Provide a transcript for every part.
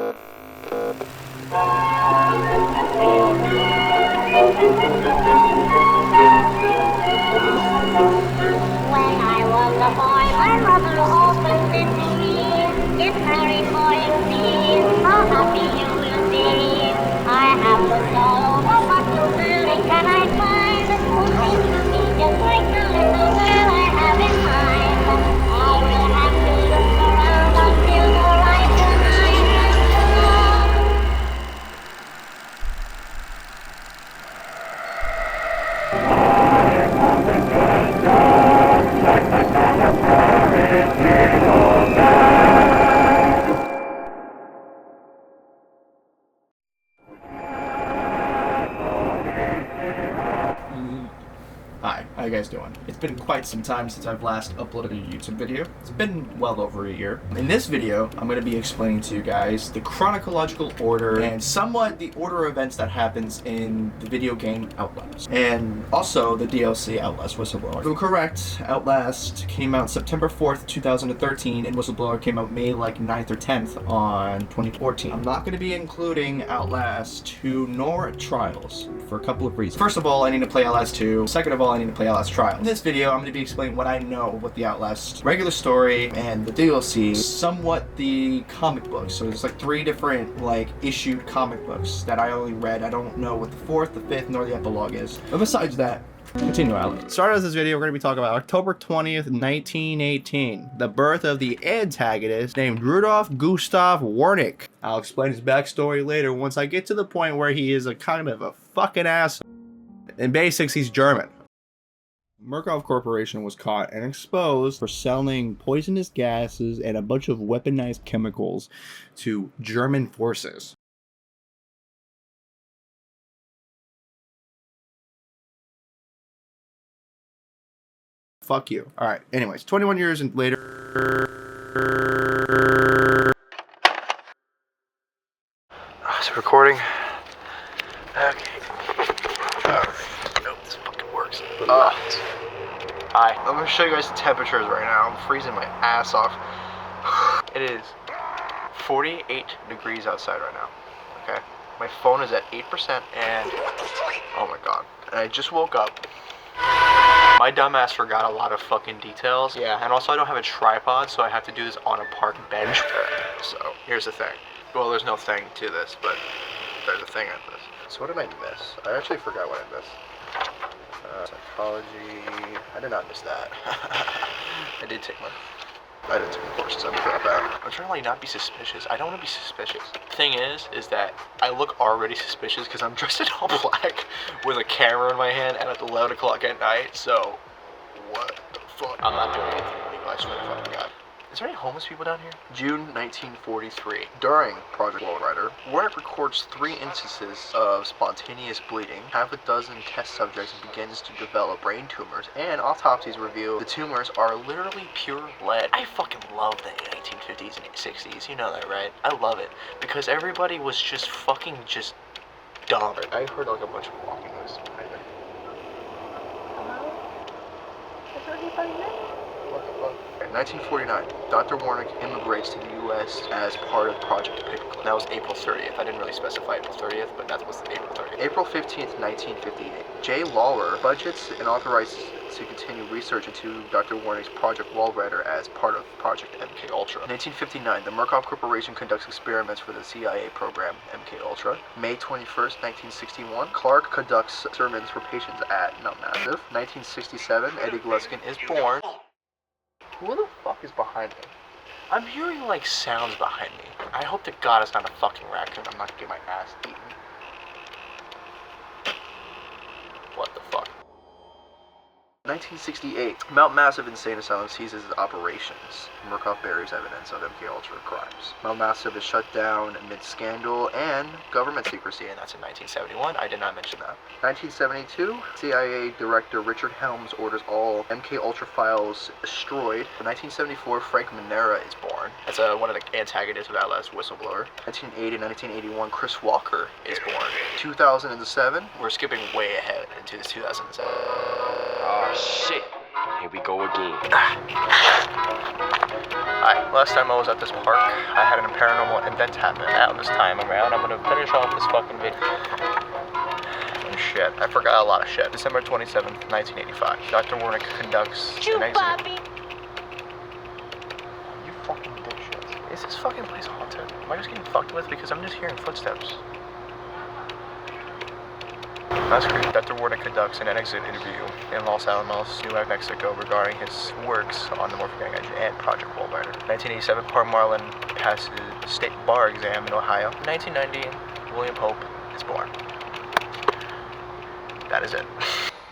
I was a boy, my mother often said to me, get married, boy, and see how happy you will be. I have looked all over, but too early can I find who seems to be just like the little girl I have in mind. I will have to look around until the right one I have found. Hi, how you guys doing? It's been quite some time since I've last uploaded a YouTube video. It's been well over a year. In this video, I'm going to be explaining to you guys the chronological order and somewhat the order of events that happens in the video game Outlast. And also the DLC Outlast Whistleblower. So correct, Outlast came out September 4th, 2013, and Whistleblower came out May like 9th or 10th on 2014. I'm not going to be including Outlast 2 nor Trials for a couple of reasons. First of all, I need to play Outlast 2. Second of all, I need to play Outlast Trials. In this video, I'm going to be explaining what I know with the Outlast regular story and the DLC, somewhat the comic books. So there's like 3 different issued comic books that I only read. I don't know what the 4th, the 5th, nor the epilogue is. But besides that, continue, Alex. Start of this video, we're going to be talking about October 20th, 1918. The birth of the antagonist named Rudolf Gustav Wernick. I'll explain his backstory later once I get to the point where he is a kind of a fucking asshole. In basics, he's German. Murkoff Corporation was caught and exposed for selling poisonous gases and a bunch of weaponized chemicals to German forces. Fuck you. Alright, anyways, 21 years later... Is it recording? Okay. Nope, this fucking works. Hi. I'm gonna show you guys the temperatures right now. I'm freezing my ass off. It is 48 degrees outside right now. Okay? My phone is at 8% and... oh my god. And I just woke up. My dumbass forgot a lot of fucking details. Yeah, and also I don't have a tripod, so I have to do this on a park bench. So, here's the thing. Well, there's no thing to this, but there's a thing at this. So what did I miss? I actually forgot what I missed. Psychology... I did not miss that. I didn't take my courses. I forgot that. I'm trying to not be suspicious. I don't want to be suspicious. The thing is that I look already suspicious because I'm dressed in all black with a camera in my hand and at 11 o'clock at night, so... what the fuck? I'm not doing anything illegal, I swear to fucking God. Is there any homeless people down here? June 1943. During Project Walrider, Wernick records 3 instances of spontaneous bleeding. Half a dozen test subjects begins to develop brain tumors, and autopsies reveal the tumors are literally pure lead. I fucking love the 1950s and 60s, you know that, right? I love it, because everybody was just fucking just dumb. I heard like a bunch of walking noises behind me. Hello? Is there anybody there? What the fuck? In 1949, Dr. Wernick immigrates to the U.S. as part of Project Paperclip. That was April 30th. I didn't really specify April 30th, but that was April 30th. April 15th, 1958. J. Lawler budgets and authorizes to continue research into Dr. Wernick's Project Walrider as part of Project MKUltra. In 1959, the Murkoff Corporation conducts experiments for the CIA program MKUltra. May 21st, 1961, Clark conducts sermons for patients at Mount Massive. 1967, Eddie Gluskin is born. Who the fuck is behind me? I'm hearing like sounds behind me. I hope to God it's not a fucking raccoon. I'm not gonna get my ass eaten. What the fuck? 1968, Mount Massive Insane Asylum ceases its operations. Murkoff buries evidence of MKUltra crimes. Mount Massive is shut down amid scandal and government secrecy, and that's in 1971. I did not mention that. 1972, CIA Director Richard Helms orders all MKUltra files destroyed. In 1974, Frank Minera is born. That's one of the antagonists of Outlast Whistleblower. 1980 and 1981, Chris Walker is born. 2007, we're skipping way ahead into this 2007. Oh shit. Hey we go again. Alright, last time I was at this park, I had a paranormal event happen. Now this time around, I'm gonna finish off this fucking video. And shit, I forgot a lot of shit. December 27th, 1985. Dr. Warnick conducts an exhibit. You fucking dipshit. Is this fucking place haunted? Am I just getting fucked with because I'm just hearing footsteps? That's great. Dr. Warnick conducts an exit interview in Los Alamos, New Mexico, regarding his works on the Morphic Gang Engine and Project Walrider. 1987, Paul Marlin passes the state bar exam in Ohio. 1990, William Pope is born. That is it.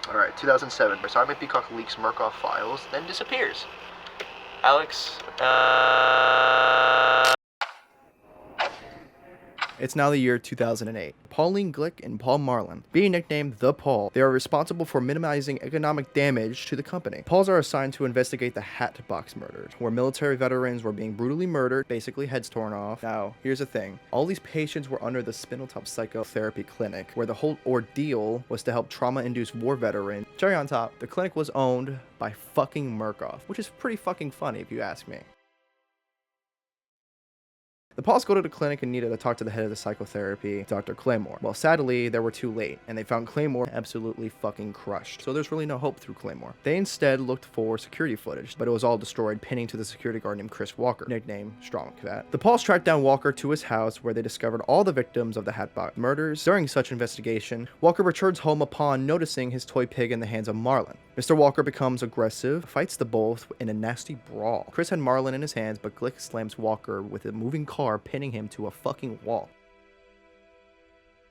Alright, 2007, Sergeant Peacock leaks Murkoff files, then disappears. Alex, It's now the year 2008. Pauline Glick and Paul Marlin, being nicknamed The Paul, they are responsible for minimizing economic damage to the company. Pauls are assigned to investigate the Hat Box murders, where military veterans were being brutally murdered, basically heads torn off. Now, here's the thing. All these patients were under the Spindletop Psychotherapy Clinic, where the whole ordeal was to help trauma-induced war veterans. Cherry on top, the clinic was owned by fucking Murkoff, which is pretty fucking funny if you ask me. The Pauls go to the clinic and needed to talk to the head of the psychotherapy, Dr. Claymore. Well, sadly, they were too late, and they found Claymore absolutely fucking crushed. So there's really no hope through Claymore. They instead looked for security footage, but it was all destroyed, pinning to the security guard named Chris Walker, nicknamed Strong Cat. The Pauls tracked down Walker to his house, where they discovered all the victims of the Hatbox murders. During such investigation, Walker returns home upon noticing his toy pig in the hands of Marlin. Mr. Walker becomes aggressive, fights the both in a nasty brawl. Chris had Marlin in his hands, but Glick slams Walker with a moving car, pinning him to a fucking wall.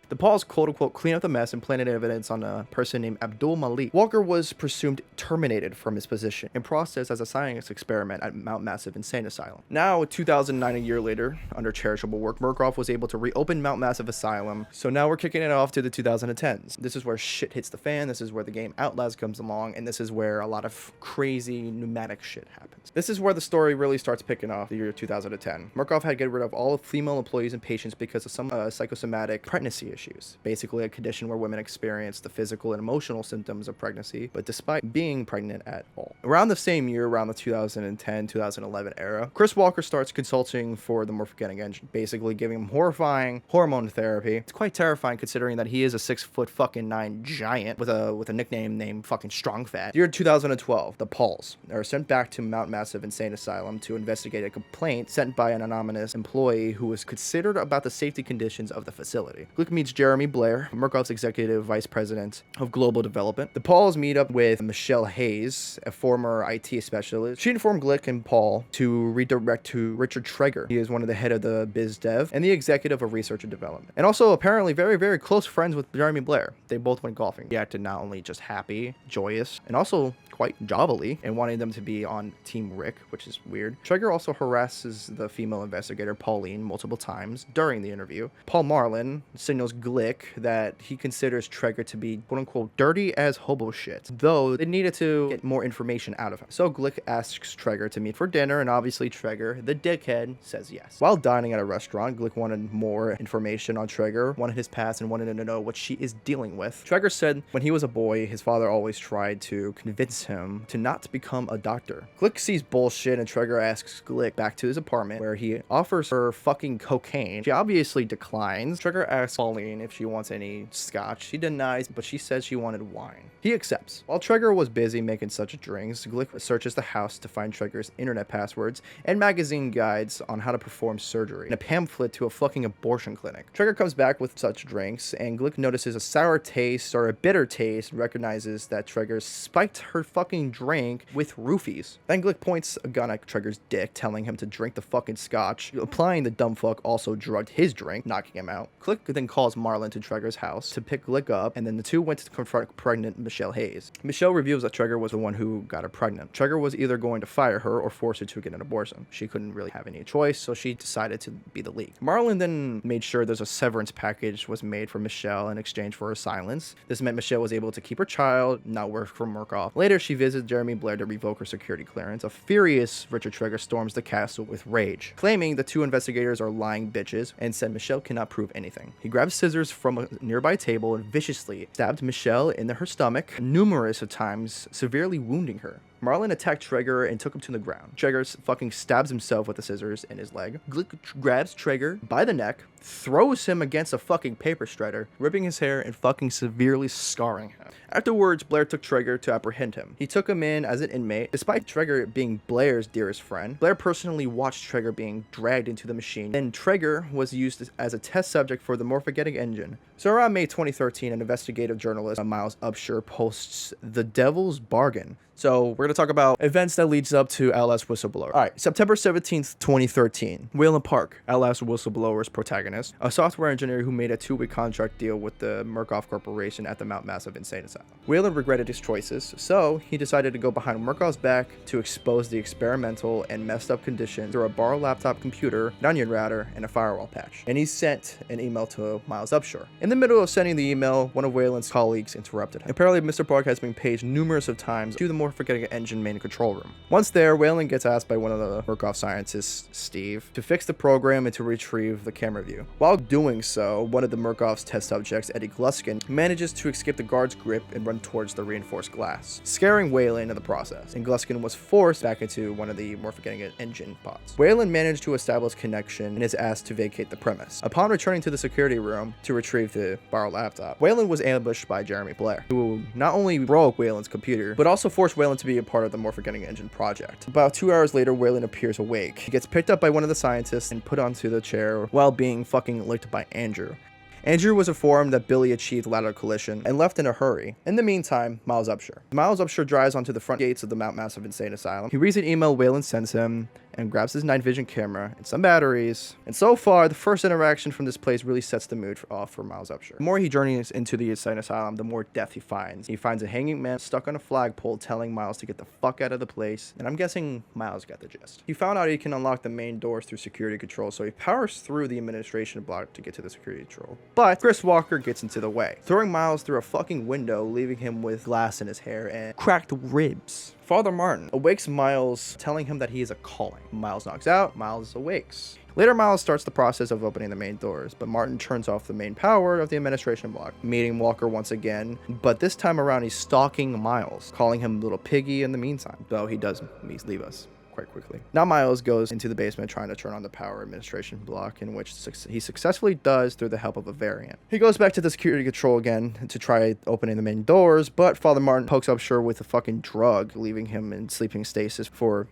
The Pauls quote-unquote clean up the mess and planted evidence on a person named Abdul Malik. Walker was presumed terminated from his position and processed as a science experiment at Mount Massive Insane Asylum. Now, 2009, a year later, under charitable work, Murkoff was able to reopen Mount Massive Asylum. So now we're kicking it off to the 2010s. This is where shit hits the fan, this is where the game Outlast comes along, and this is where a lot of crazy pneumatic shit happens. This is where the story really starts picking off, the year 2010. Murkoff had to get rid of all female employees and patients because of some psychosomatic pregnancy issues. Basically a condition where women experience the physical and emotional symptoms of pregnancy, but despite being pregnant at all. Around the same year, around the 2010-2011 era, Chris Walker starts consulting for the Morphic Gang Engine, basically giving him horrifying hormone therapy. It's quite terrifying considering that he is a 6'9" giant with a nickname named fucking Strong Fat. Year 2012, the Pauls are sent back to Mount Massive Insane Asylum to investigate a complaint sent by an anonymous employee who was considered about the safety conditions of the facility. Glick meets Jeremy Blair, Murkoff's executive vice president of global development. The Pauls meet up with Michelle Hayes, a former IT specialist. She informed Glick and Paul to redirect to Richard Trager. He is one of the head of the biz dev and the executive of research and development. And also apparently very, very close friends with Jeremy Blair. They both went golfing. He acted not only just happy, joyous, and also quite jovially, and wanting them to be on Team Rick, which is weird. Trager also harasses the female investigator Pauline multiple times during the interview. Paul Marlin signals Glick that he considers Trager to be quote-unquote dirty as hobo shit, though they needed to get more information out of him. So Glick asks Trager to meet for dinner, and obviously Trager, the dickhead, says yes. While dining at a restaurant, Glick wanted more information on Trager, wanted his past, and wanted to know what she is dealing with. Trager said when he was a boy, his father always tried to convince him to not become a doctor. Glick sees bullshit, and Trager asks Glick back to his apartment, where he offers her fucking cocaine. She obviously declines. Trager asks Pauline if she wants any scotch. She denies, but she says she wanted wine. He accepts. While Trager was busy making such drinks, Glick searches the house to find Trager's internet passwords and magazine guides on how to perform surgery and a pamphlet to a fucking abortion clinic. Trager comes back with such drinks, and Glick notices a sour taste or a bitter taste and recognizes that Trager spiked her fucking drink with roofies. Then Glick points a gun at Trager's dick, telling him to drink the fucking scotch, implying the dumb fuck also drugged his drink, knocking him out. Glick then calls Marlin to Trager's house to pick Glick up, and then the two went to confront pregnant Michelle Hayes. Michelle reveals that Trager was the one who got her pregnant. Trager was either going to fire her or force her to get an abortion. She couldn't really have any choice, so she decided to be the lead. Marlin then made sure there's a severance package was made for Michelle in exchange for her silence. This meant Michelle was able to keep her child, not work for Murkoff. Later, she visits Jeremy Blair to revoke her security clearance. A furious Richard Trager storms the castle with rage, claiming the two investigators are lying bitches, and said Michelle cannot prove anything. He grabs scissors from a nearby table and viciously stabbed Michelle in her stomach numerous times, severely wounding her. Marlin attacked Trager and took him to the ground. Trager fucking stabs himself with the scissors in his leg. Glick grabs Trager by the neck, throws him against a fucking paper shredder, ripping his hair and fucking severely scarring him. Afterwards, Blair took Trager to apprehend him. He took him in as an inmate. Despite Trager being Blair's dearest friend, Blair personally watched Trager being dragged into the machine, and Trager was used as a test subject for the morphogenetic engine. So around May 2013, an investigative journalist, Miles Upshur, posts The Devil's Bargain. So we're going to talk about events that leads up to Outlast Whistleblower. All right, September 17th, 2013. Waylon Park, Outlast Whistleblower's protagonist, a software engineer who made a 2-week contract deal with the Murkoff Corporation at the Mount Massive Insane Asylum. Waylon regretted his choices, so he decided to go behind Murkoff's back to expose the experimental and messed up conditions through a borrowed laptop computer, an onion router, and a firewall patch. And he sent an email to Miles Upshur. In the middle of sending the email, one of Waylon's colleagues interrupted him. Apparently, Mr. Park has been paged numerous of times to the forgetting engine main control room. Once there, Waylon gets asked by one of the Murkoff scientists, Steve, to fix the program and to retrieve the camera view. While doing so, one of the Murkoff's test subjects, Eddie Gluskin, manages to escape the guard's grip and run towards the reinforced glass, scaring Waylon in the process, and Gluskin was forced back into one of the morphogenetic engine pods. Waylon managed to establish connection and is asked to vacate the premise. Upon returning to the security room to retrieve the borrowed laptop, Waylon was ambushed by Jeremy Blair, who not only broke Waylon's computer, but also forced Waylon to be a part of the morphogenetic engine project. About 2 hours later, Waylon appears awake. He gets picked up by one of the scientists and put onto the chair while being fucking licked by Andrew. Andrew was informed that Billy achieved lateral collision and left in a hurry. In the meantime, Miles Upshur. Miles Upshur drives onto the front gates of the Mount Massive Insane Asylum. He reads an email Waylon sends him and grabs his night vision camera and some batteries. And so far, the first interaction from this place really sets the mood off for Miles Upshur. The more he journeys into the Insane Asylum, the more death he finds. He finds a hanging man stuck on a flagpole telling Miles to get the fuck out of the place. And I'm guessing Miles got the gist. He found out he can unlock the main doors through security control, so he powers through the administration block to get to the security control. But Chris Walker gets into the way, throwing Miles through a fucking window, leaving him with glass in his hair and cracked ribs. Father Martin awakes Miles, telling him that he is a calling. Miles knocks out, Miles awakes. Later, Miles starts the process of opening the main doors, but Martin turns off the main power of the administration block, meeting Walker once again, but this time around he's stalking Miles, calling him little piggy in the meantime, though he does leave us quite quickly. Now Miles goes into the basement trying to turn on the power administration block, in which he successfully does through the help of a variant. He goes back to the security control again to try opening the main doors, but Father Martin pokes Upshur with a fucking drug, leaving him in sleeping stasis for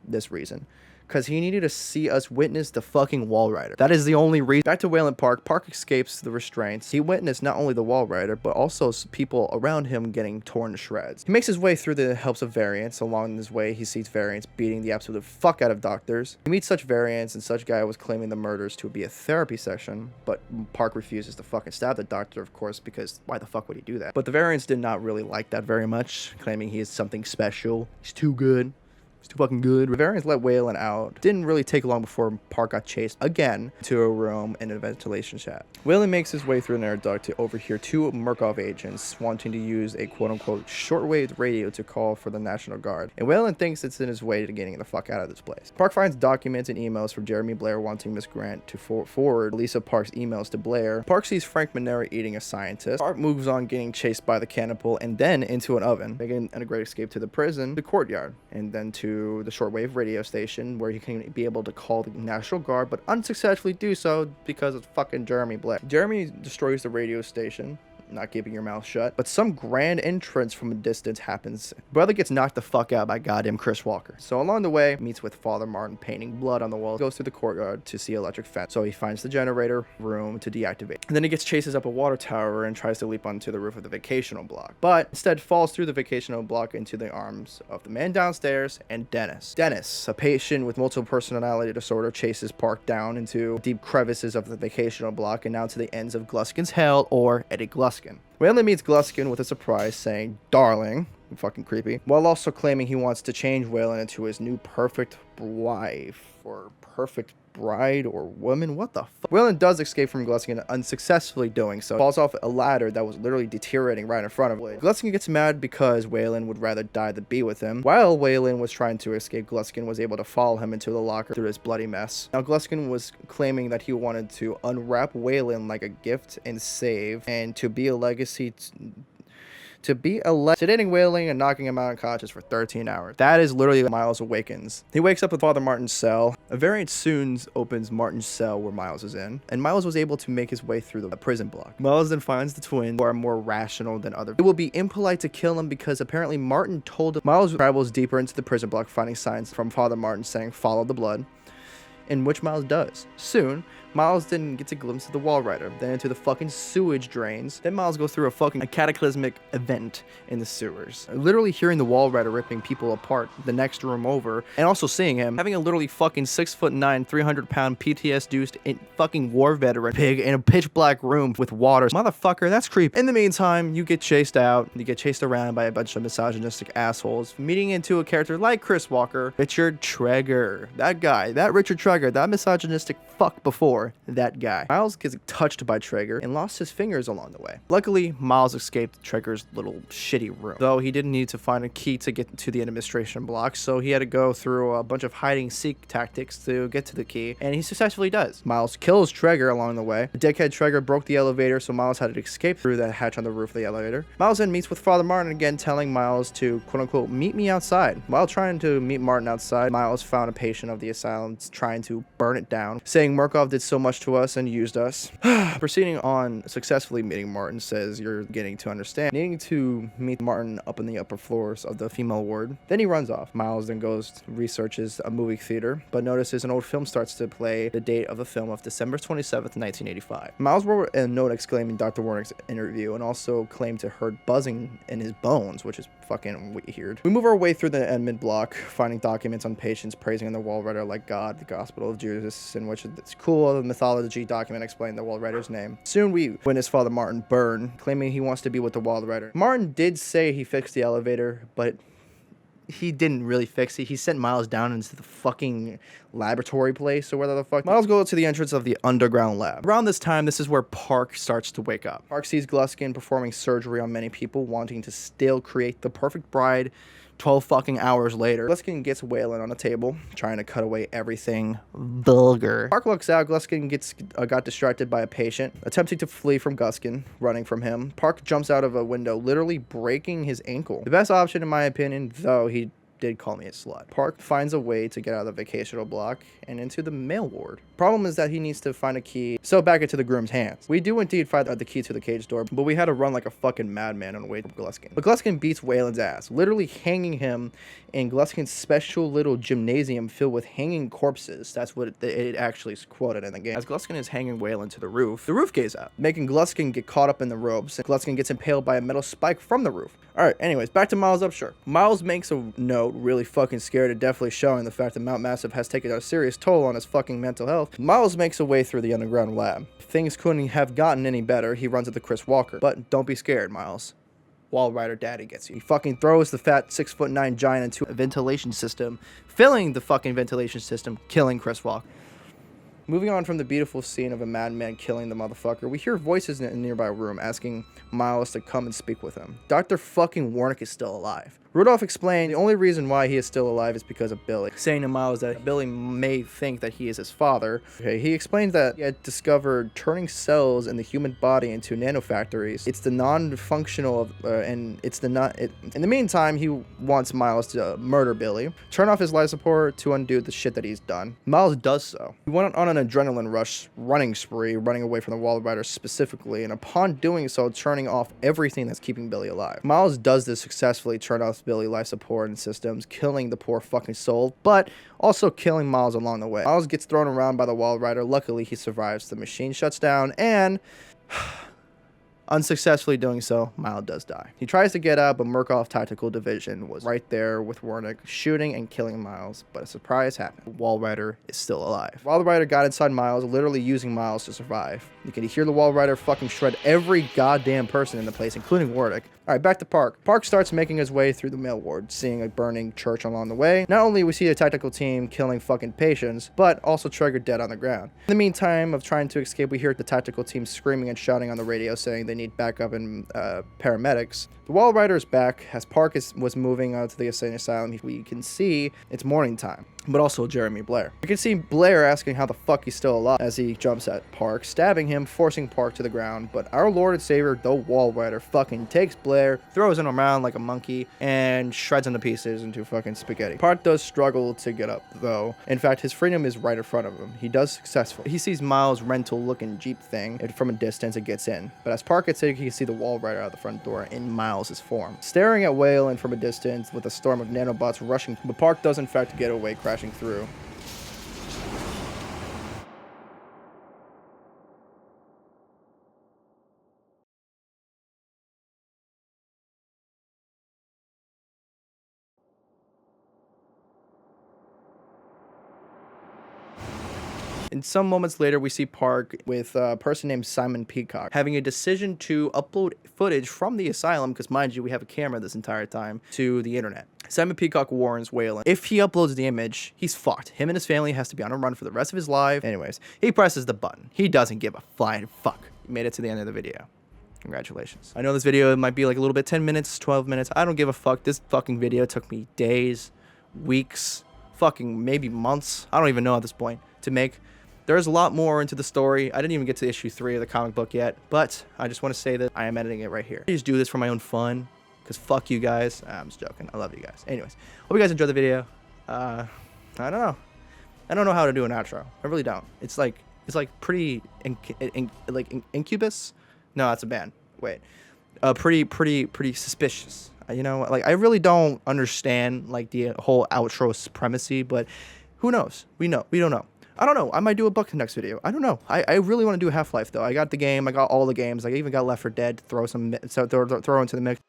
this reason. Because he needed to see us witness the fucking Walrider. That is the only reason. Back to Waylon Park. Park escapes the restraints. He witnessed not only the Walrider, but also people around him getting torn to shreds. He makes his way through the helps of variants. Along his way, he sees variants beating the absolute fuck out of doctors. He meets such variants, and such guy was claiming the murders to be a therapy session, but Park refuses to fucking stab the doctor, of course, because why the fuck would he do that? But the variants did not really like that very much, claiming he is something special. He's too good. It's too fucking good. Variants let Waylon out. Didn't really take long before Park got chased again to a room in a ventilation shaft. Waylon makes his way through an air duct to overhear 2 Murkoff agents wanting to use a quote-unquote shortwave radio to call for the National Guard. And Waylon thinks it's in his way to getting the fuck out of this place. Park finds documents and emails from Jeremy Blair wanting Miss Grant to forward Lisa Park's emails to Blair. Park sees Frank Manera eating a scientist. Park moves on getting chased by the cannibal and then into an oven, making a great escape to the prison, the courtyard, and then to the shortwave radio station where he can be able to call the National Guard, but unsuccessfully do so because of fucking Jeremy Blair. Jeremy destroys the radio station, not keeping your mouth shut, but some grand entrance from a distance happens. Brother gets knocked the fuck out by goddamn Chris Walker. So along the way, meets with Father Martin painting blood on the wall, goes through the courtyard to see electric fence. So he finds the generator room to deactivate. And then he chases up a water tower and tries to leap onto the roof of the vacational block, but instead falls through the vacational block into the arms of the man downstairs and Dennis. Dennis, a patient with multiple personality disorder, chases Park down into deep crevices of the vacational block and now to the ends of Gluskin's hell, or Eddie Gluskin. Waylon meets Gluskin with a surprise, saying, "Darling," fucking creepy, while also claiming he wants to change Waylon into his new perfect wife, or perfect bride, or woman. What the fuck? Waylon does escape from Gluskin, unsuccessfully doing so. Falls off a ladder that was literally deteriorating right in front of Waylon. Gluskin gets mad because Waylon would rather die than be with him. While Waylon was trying to escape, Gluskin was able to follow him into the locker through his bloody mess. Now Gluskin was claiming that he wanted to unwrap Waylon like a gift and save, and to be a legacy to be sedating Wailing and knocking him out unconscious for 13 hours. That is literally when Miles awakens. He wakes up with Father Martin's cell. A variant soon opens Martin's cell where Miles is in, and Miles was able to make his way through the prison block. Miles then finds the twins, who are more rational than others. It will be impolite to kill him because apparently Martin told him. Miles travels deeper into the prison block, finding signs from Father Martin saying, "Follow the blood," in which Miles does. Soon, Miles then gets a glimpse of the Walrider, then into the fucking sewage drains. Then Miles goes through a cataclysmic event in the sewers. Literally hearing the Walrider ripping people apart the next room over, and also seeing him having a literally fucking 6'9", 300-pound PTSD-induced fucking war veteran pig in a pitch black room with water. Motherfucker, that's creepy. In the meantime, you get chased out. You get chased around by a bunch of misogynistic assholes, meeting into a character like Chris Walker, Richard Trager. That guy, that Richard Trager, that misogynistic fuck before. That guy. Miles gets touched by Trager and lost his fingers along the way. Luckily, Miles escaped Trager's little shitty room, though he didn't need to find a key to get to the administration block, so he had to go through a bunch of hide-and-seek tactics to get to the key, and he successfully does. Miles kills Trager along the way. The dickhead Trager broke the elevator, so Miles had to escape through that hatch on the roof of the elevator. Miles then meets with Father Martin again, telling Miles to quote-unquote meet me outside. While trying to meet Martin outside, Miles found a patient of the asylum trying to burn it down, saying Murkoff did so much to us and used us. Proceeding on, successfully meeting Martin, says you're getting to understand, needing to meet Martin up in the upper floors of the female ward. Then he runs off. Miles then goes researches a movie theater, but notices an old film starts to play the date of the film of December 27th, 1985. Miles wrote a note exclaiming Dr. Warnick's interview and also claimed to heard buzzing in his bones, which is fucking weird. We move our way through the admin block, finding documents on patients praising the Walrider like God, the Gospel of Jesus, in which it's cool. The mythology document explained the Walrider's name. Soon we witness Father Martin burn, claiming he wants to be with the Walrider. Martin did say he fixed the elevator, but he didn't really fix it. He sent Miles down into the fucking laboratory place or whatever the fuck. Miles goes to the entrance of the underground lab. Around this time, this is where Park starts to wake up. Park sees Gluskin performing surgery on many people, wanting to still create the perfect bride 12 fucking hours later. Gluskin gets Wailing on a table, trying to cut away everything vulgar. Park looks out. Gluskin got distracted by a patient, attempting to flee from Gluskin, running from him. Park jumps out of a window, literally breaking his ankle. The best option, in my opinion, though he did call me a slut. Park finds a way to get out of the vacational block and into the male ward. Problem is that he needs to find a key, so back into the groom's hands. We do indeed find the key to the cage door, but we had to run like a fucking madman on the way to Gluskin. But Gluskin beats Wayland's ass, literally hanging him in Gluskin's special little gymnasium filled with hanging corpses. That's what it actually is quoted in the game. As Gluskin is hanging Wayland to the roof gives out, making Gluskin get caught up in the ropes, and Gluskin gets impaled by a metal spike from the roof. Alright, anyways, back to Miles Upshur. Miles makes a note, really fucking scared and definitely showing the fact that Mount Massive has taken a serious toll on his fucking mental health. Miles makes a way through the underground lab. Things couldn't have gotten any better. He runs into Chris Walker. But don't be scared, Miles. Walrider Daddy gets you. He fucking throws the fat 6'9" giant into a ventilation system, filling the fucking ventilation system, killing Chris Walker. Moving on from the beautiful scene of a madman killing the motherfucker, we hear voices in a nearby room asking Miles to come and speak with him. Dr. fucking Warnick is still alive. Rudolph explained the only reason why he is still alive is because of Billy, saying to Miles that Billy may think that he is his father. Okay, he explains that he had discovered turning cells in the human body into nanofactories. It's the non-functional in the meantime, he wants Miles to murder Billy, turn off his life support to undo the shit that he's done. Miles does so. He went on an adrenaline rush running spree, running away from the Walrider specifically, and upon doing so, turning off everything that's keeping Billy alive. Miles does this successfully, turn off Billy life support and systems, killing the poor fucking soul, but also killing Miles along the way. Miles gets thrown around by the Walrider. Luckily, he survives. The machine shuts down, and unsuccessfully doing so, Miles does die. He tries to get out, but Murkoff Tactical Division was right there with Warnick, shooting and killing Miles, but a surprise happened. Walrider is still alive. Walrider got inside Miles, literally using Miles to survive. You can hear the Walrider fucking shred every goddamn person in the place, including Warnick. Alright, back to Park. Park starts making his way through the mail ward, seeing a burning church along the way. Not only we see the tactical team killing fucking patients, but also Trager dead on the ground. In the meantime of trying to escape, we hear the tactical team screaming and shouting on the radio, saying they need backup and paramedics. The Walrider is back. As Park was moving to the insane asylum, we can see it's morning time. but also Jeremy Blair. You can see Blair asking how the fuck he's still alive as he jumps at Park, stabbing him, forcing Park to the ground. But our Lord and Savior, the Walrider, fucking takes Blair, throws him around like a monkey, and shreds him to pieces into fucking spaghetti. Park does struggle to get up, though. In fact, his freedom is right in front of him. He does successfully. He sees Miles' rental-looking Jeep thing, and from a distance it gets in. But as Park gets in, he can see the Walrider out the front door in Miles' form, staring at Waylon from a distance with a storm of nanobots rushing. But Park does in fact get away, crashing through. And some moments later, we see Park with a person named Simon Peacock having a decision to upload footage from the asylum, because mind you, we have a camera this entire time, to the internet. Simon Peacock warns Waylon, if he uploads the image, he's fucked. Him and his family has to be on a run for the rest of his life. Anyways, he presses the button. He doesn't give a flying fuck. He made it to the end of the video. Congratulations. I know this video might be like a little bit 10 minutes, 12 minutes. I don't give a fuck. This fucking video took me days, weeks, fucking maybe months. I don't even know at this point to make. There's a lot more into the story. I didn't even get to issue 3 of the comic book yet, but I just want to say that I am editing it right here. I just do this for my own fun, because fuck you guys. I'm just joking. I love you guys. Anyways, hope you guys enjoyed the video. I don't know. I don't know how to do an outro. I really don't. It's like pretty Incubus. No, that's a band. Wait, pretty suspicious. You know, like I really don't understand like the whole outro supremacy, but who knows? We don't know. I don't know. I might do a book next video. I don't know. I really want to do Half-Life though. I got the game. I got all the games. I even got Left 4 Dead. Throw into the mix.